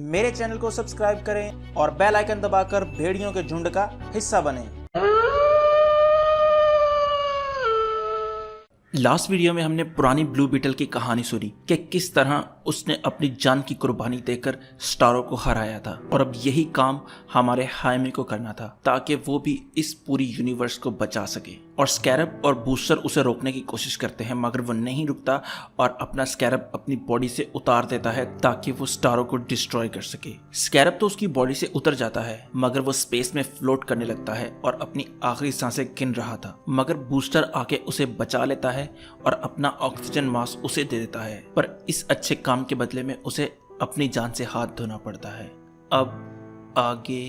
मेरे चैनल को सब्सक्राइब करें और बेल आइकन दबाकर भेड़ियों के झुंड का हिस्सा बनें। लास्ट वीडियो में हमने पुरानी ब्लू बीटल की कहानी सुनी कि किस तरह उसने अपनी जान की कुर्बानी देकर स्टारो को हराया था और अब यही काम हमारे हाइमे को करना था ताकि वो भी इस पूरी यूनिवर्स को बचा सके। और स्कैरब और बूस्टर उसे रोकने की कोशिश करते हैं मगर वो नहीं रुकता और अपना स्कैरब अपनी बॉडी से उतार देता है ताकि वो स्टारो को डिस्ट्रॉय कर सके। स्कैरब तो उसकी बॉडी से उतर जाता है मगर वो स्पेस में फ्लोट करने लगता है और अपनी आखिरी सांसें गिन रहा था मगर बूस्टर आके उसे बचा लेता है और अपना ऑक्सीजन मास्क उसे दे देता है, पर इस अच्छे काम के बदले में उसे अपनी जान से हाथ धोना पड़ता है। अब आगे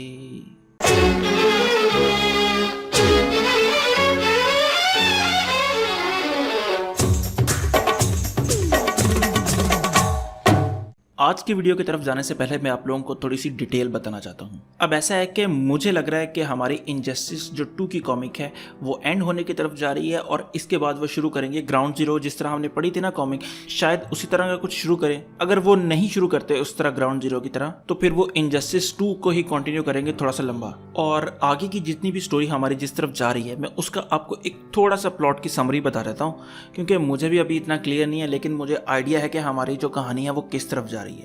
आज की वीडियो की तरफ जाने से पहले मैं आप लोगों को थोड़ी सी डिटेल बताना चाहता हूँ। अब ऐसा है कि मुझे लग रहा है कि हमारी इनजस्टिस जो 2 की कॉमिक है वो एंड होने की तरफ जा रही है और इसके बाद वो शुरू करेंगे ग्राउंड जीरो। जिस तरह हमने पढ़ी थी ना कॉमिक, शायद उसी तरह का कुछ शुरू करें। अगर वो नहीं शुरू करते उस तरह ग्राउंड जीरो की तरह तो फिर वो इनजस्टिस 2 को ही कंटिन्यू करेंगे थोड़ा सा लंबा। और आगे की जितनी भी स्टोरी हमारी जिस तरफ जा रही है मैं उसका आपको एक थोड़ा सा प्लॉट की समरी बता देता हूँ क्योंकि मुझे भी अभी इतना क्लियर नहीं है, लेकिन मुझे आइडिया है कि हमारी जो कहानी है वो किस तरफ जा रही है।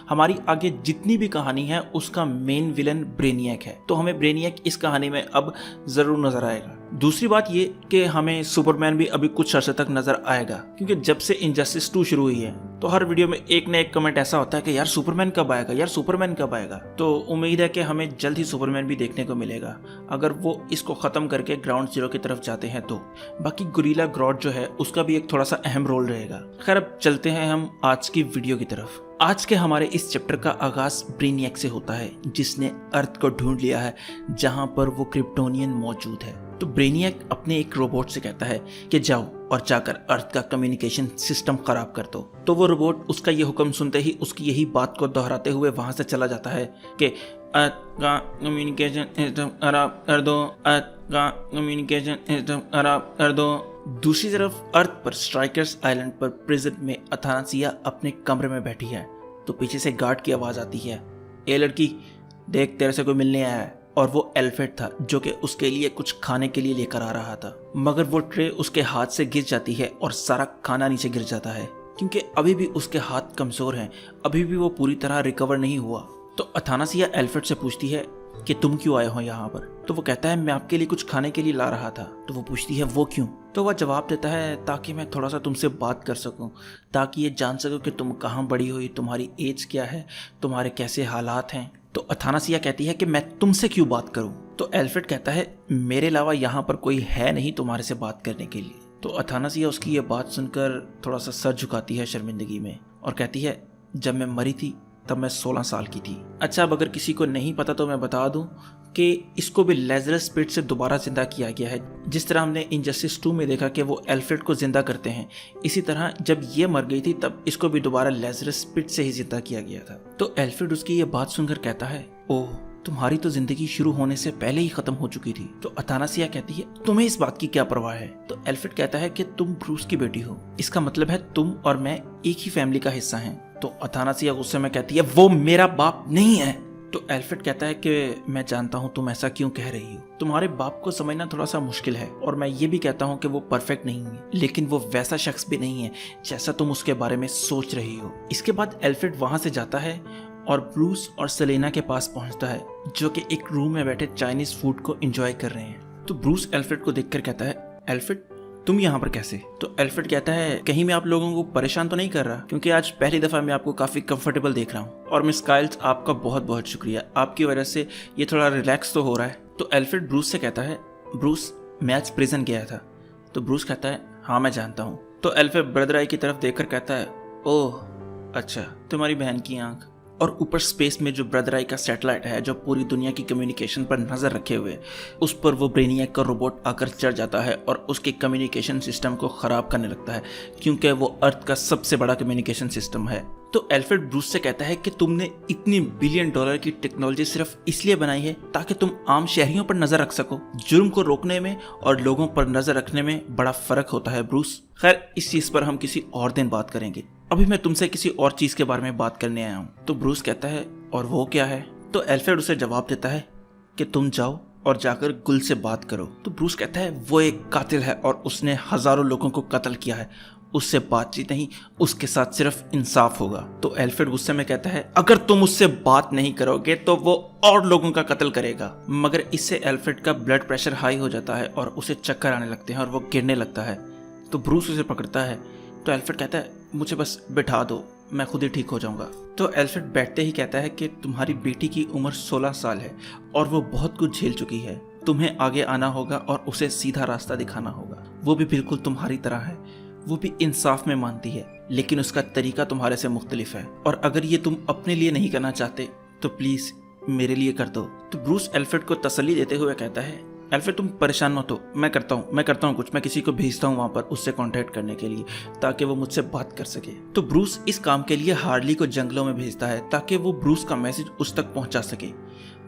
हमारी आगे जितनी भी कहानी है उसका मेन विलन ब्रेनियक है, तो हमें ब्रेनियक इस कहानी में अब जरूर नजर आएगा। दूसरी बात ये कि हमें सुपरमैन भी अभी कुछ अर्से तक नजर आएगा क्योंकि जब से इनजस्टिस 2 शुरू हुई है तो हर वीडियो में एक न एक कमेंट ऐसा होता है कि यार सुपरमैन कब आएगा, यार सुपरमैन कब आएगा। तो उम्मीद है कि हमें जल्द ही सुपरमैन भी देखने को मिलेगा अगर वो इसको खत्म करके ग्राउंड जीरो की तरफ जाते हैं तो। बाकी गुरिल्ला ग्रॉड जो है उसका भी एक थोड़ा सा अहम रोल रहेगा। खैर अब चलते हैं हम आज की वीडियो की तरफ। आज के हमारे इस चैप्टर का आगाज ब्रेनियक से होता है जिसने अर्थ को ढूंढ लिया है जहां पर वो क्रिप्टोनियन मौजूद है। तो ब्रेनियक अपने एक रोबोट से कहता है कि जाओ और जाकर अर्थ का कम्युनिकेशन सिस्टम खराब कर दो। तो वो रोबोट उसका ये हुक्म सुनते ही उसकी यही बात को दोहराते हुए वहां से चला जाता है कि अर्थ का कम्युनिकेशन सिस्टम खराब कर दो, अर्थ का कम्युनिकेशन सिस्टम खराब कर दो। दूसरी तरफ अर्थ पर स्ट्राइकर्स आइलैंड पर प्रिजन में अथानासिया अपने कमरे में बैठी है तो पीछे से गार्ड की आवाज आती है, ए लड़की देख तेरे से कोई मिलने आया है। और वो एल्फ्रेड था जो कि उसके लिए कुछ खाने के लिए लेकर आ रहा था मगर वो ट्रे उसके हाथ से गिर जाती है और सारा खाना नीचे गिर जाता है क्योंकि अभी भी उसके हाथ कमजोर हैं, अभी भी वो पूरी तरह रिकवर नहीं हुआ। तो अथानासिया एल्फ्रेड से पूछती है कि तुम क्यों आए हो यहाँ पर। तो वो कहता है मैं आपके लिए कुछ खाने के लिए ला रहा था। तो वो पूछती है वो क्यों। तो वह जवाब देता है ताकि मैं थोड़ा सा तुमसे बात कर सकूं, ताकि ये जान सकूं कि तुम कहाँ बड़ी हुई, तुम्हारी एज क्या है, तुम्हारे कैसे हालात हैं। तो अथानासिया कहती है कि मैं तुमसे क्यों बात करूं। तो एल्फ्रेड कहता है मेरे अलावा यहाँ पर कोई है नहीं तुम्हारे से बात करने के लिए। तो अथानासिया उसकी ये बात सुनकर थोड़ा सा सर झुकाती है शर्मिंदगी में और कहती है जब मैं मरी थी तब मैं 16 साल की थी। अच्छा, अब अगर किसी को नहीं पता तो मैं बता दूं कि इसको भी लेजरस पिट से दोबारा जिंदा किया गया है। जिस तरह हमने इनजस्टिस 2 में देखा कि वो एल्फ्रेड को जिंदा करते हैं, इसी तरह जब ये मर गई थी तब इसको भी दोबारा लेजरस पिट से ही जिंदा किया गया था। तो एल्फ्रेड उसकी ये बात सुनकर कहता है ओह तुम्हारी तो जिंदगी शुरू होने से पहले ही खत्म हो चुकी थी। तो अथानासिया कहती है तुम्हें इस बात की क्या परवाह है। तो एल्फ्रेड कहता है कि तुम ब्रूस की बेटी हो, इसका मतलब है तुम और मैं एक ही फैमिली का हिस्सा हैं। तो अथानासिया गुस्से में कहती है वो मेरा बाप नहीं है। तो एल्फ्रेड कहता है कि मैं जानता हूँ तुम ऐसा क्यों कह रही हो, तुम्हारे बाप को समझना थोड़ा सा मुश्किल है और मैं ये भी कहता हूँ कि वो परफेक्ट नहीं है, लेकिन वो वैसा शख्स भी नहीं है जैसा तुम उसके बारे में सोच रही हो। इसके बाद एल्फ्रेड वहां से जाता है और ब्रूस और सेलेना के पास पहुंचता है जो कि एक रूम में बैठे चाइनीज फूड को एंजॉय कर रहे हैं। तो ब्रूस एल्फ्रेड को देखकर कहता है एल्फ्रेड तुम यहाँ पर कैसे। तो एल्फ्रेड कहता है कहीं मैं आप लोगों को परेशान तो नहीं कर रहा, क्योंकि आज पहली दफा मैं आपको काफी कंफर्टेबल देख रहा हूँ और मिस काइल्स आपका बहुत बहुत शुक्रिया, आपकी वजह से ये थोड़ा रिलैक्स तो हो रहा है। तो एल्फ्रेड ब्रूस से कहता है ब्रूस मैं आज प्रिजन गया था। तो ब्रूस कहता है हाँ मैं जानता हूँ। तो एल्फ्रेड ब्रदर आई की तरफ देखकर कहता है ओह अच्छा तुम्हारी बहन की आंख। और ऊपर स्पेस में जो ब्रदर आई का सैटेलाइट है जो पूरी दुनिया की कम्युनिकेशन पर नजर रखे हुए, उस पर वो ब्रेनियक का रोबोट आकर चढ़ जाता है और उसके कम्युनिकेशन सिस्टम को खराब करने लगता है क्योंकि वो अर्थ का सबसे बड़ा कम्युनिकेशन सिस्टम है। तो एल्फ्रेड ब्रूस से कहता है कि तुमने इतनी बिलियन डॉलर की टेक्नोलॉजी सिर्फ इसलिए बनाई है ताकि तुम आम शहरियों पर नजर रख सको। जुर्म को रोकने में और लोगों पर नजर रखने में बड़ा फर्क होता है ब्रूस। खैर इस चीज पर हम किसी और दिन बात करेंगे, अभी मैं तुमसे किसी और चीज के बारे में बात करने आया हूँ। तो ब्रूस कहता है और वो क्या है? तो अल्फ्रेड उसे जवाब देता है कि तुम जाओ और जाकर गुल से बात करो। तो ब्रूस कहता है वो एक कातिल है और उसने हजारों लोगों को कत्ल किया है, उससे बातचीत नहीं, उसके साथ सिर्फ इंसाफ होगा। तो अल्फ्रेड गुस्से में कहता है अगर तुम उससे बात नहीं करोगे तो वो और लोगों का कत्ल करेगा। मगर इससे अल्फ्रेड का ब्लड प्रेशर हाई हो जाता है और उसे चक्कर आने लगते हैं और वो गिरने लगता है। तो ब्रूस उसे पकड़ता है। तो अल्फ्रेड कहता है मुझे बस बिठा दो, मैं खुद ही ठीक हो जाऊंगा। तो अल्फ्रेड बैठते ही कहता है कि तुम्हारी बेटी की उम्र 16 साल है और वो बहुत कुछ झेल चुकी है। तुम्हें आगे आना होगा और उसे सीधा रास्ता दिखाना होगा। वो भी बिल्कुल तुम्हारी तरह है, वो भी इंसाफ में मानती है, लेकिन उसका तरीका तुम्हारे से मुख्तलिफ है। और अगर ये तुम अपने लिए नहीं करना चाहते तो प्लीज मेरे लिए कर दो। तो ब्रूस अल्फ्रेड को तसल्ली देते हुए कहता है अल्फ्रेड तुम परेशान मत हो, मैं करता हूँ कुछ, मैं किसी को भेजता हूँ वहाँ पर उससे कांटेक्ट करने के लिए ताकि वो मुझसे बात कर सके। तो ब्रूस इस काम के लिए हार्ली को जंगलों में भेजता है ताकि वो ब्रूस का मैसेज उस तक पहुँचा सके।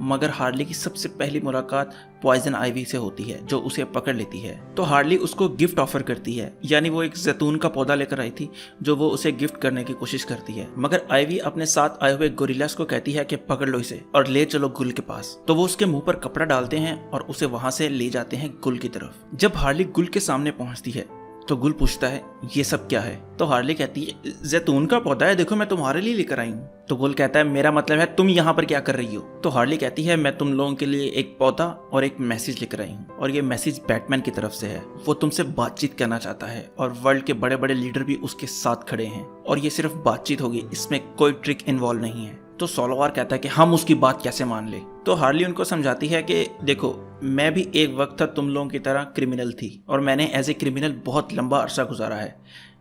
मगर हार्ली की सबसे पहली मुलाकात पॉइजन आइवी से होती है जो उसे पकड़ लेती है। तो हार्ली उसको गिफ्ट ऑफर करती है, यानी वो एक जैतून का पौधा लेकर आई थी जो वो उसे गिफ्ट करने की कोशिश करती है। मगर आइवी अपने साथ आए हुए गोरिल्लास को कहती है कि पकड़ लो इसे और ले चलो गुल के पास। तो वो उसके मुंह पर कपड़ा डालते हैं और उसे वहां से ले जाते हैं गुल की तरफ। जब हार्ली गुल के सामने पहुंचती है तो गुल पूछता है ये सब क्या है? तो हार्ली कहती है जैतून का पौधा है, देखो मैं तुम्हारे लिए लेकर आई हूँ। तो गुल कहता है मेरा मतलब है तुम यहाँ पर क्या कर रही हो? तो हार्ली कहती है मैं तुम लोगों के लिए एक पौधा और एक मैसेज लेकर आई हूँ और ये मैसेज बैटमैन की तरफ से है। वो तुमसे बातचीत करना चाहता है और वर्ल्ड के बड़े बड़े लीडर भी उसके साथ खड़े हैं और ये सिर्फ बातचीत होगी, इसमें कोई ट्रिक इन्वॉल्व नहीं है। तो सोलोवार कहता है कि हम उसकी बात कैसे मान ले? तो हार्ली उनको समझाती है कि देखो मैं भी एक वक्त था तुम लोगों की तरह क्रिमिनल थी और मैंने एज ए क्रिमिनल बहुत लंबा अरसा गुजारा है,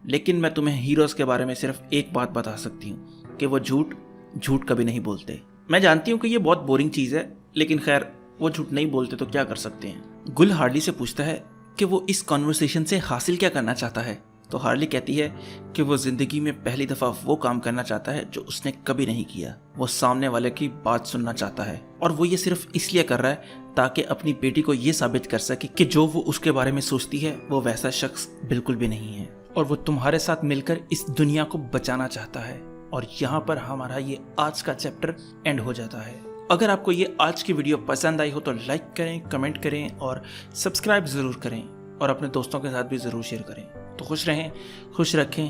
लेकिन मैं तुम्हें हीरोज के बारे में सिर्फ एक बात बता सकती हूँ कि वो झूठ कभी नहीं बोलते। मैं जानती हूँ कि ये बहुत बोरिंग चीज़ है, लेकिन खैर वो झूठ नहीं बोलते तो क्या कर सकते हैं। गुल हार्ली से पूछता है कि वो इस कॉन्वर्सेशन से हासिल क्या करना चाहता है। तो हार्ली कहती है कि वो जिंदगी में पहली दफा वो काम करना चाहता है जो उसने कभी नहीं किया। वो सामने वाले की बात सुनना चाहता है और वो ये सिर्फ इसलिए कर रहा है ताकि अपनी बेटी को ये साबित कर सके कि जो वो उसके बारे में सोचती है वो वैसा शख्स बिल्कुल भी नहीं है और वो तुम्हारे साथ मिलकर इस दुनिया को बचाना चाहता है। और यहाँ पर हमारा ये आज का चैप्टर एंड हो जाता है। अगर आपको ये आज की वीडियो पसंद आई हो तो लाइक करें, कमेंट करें और सब्सक्राइब ज़रूर करें और अपने दोस्तों के साथ भी ज़रूर शेयर करें। तो खुश रहें, खुश रखें।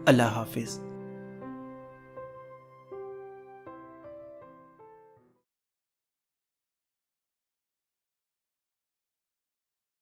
अल्लाह हाफिज़।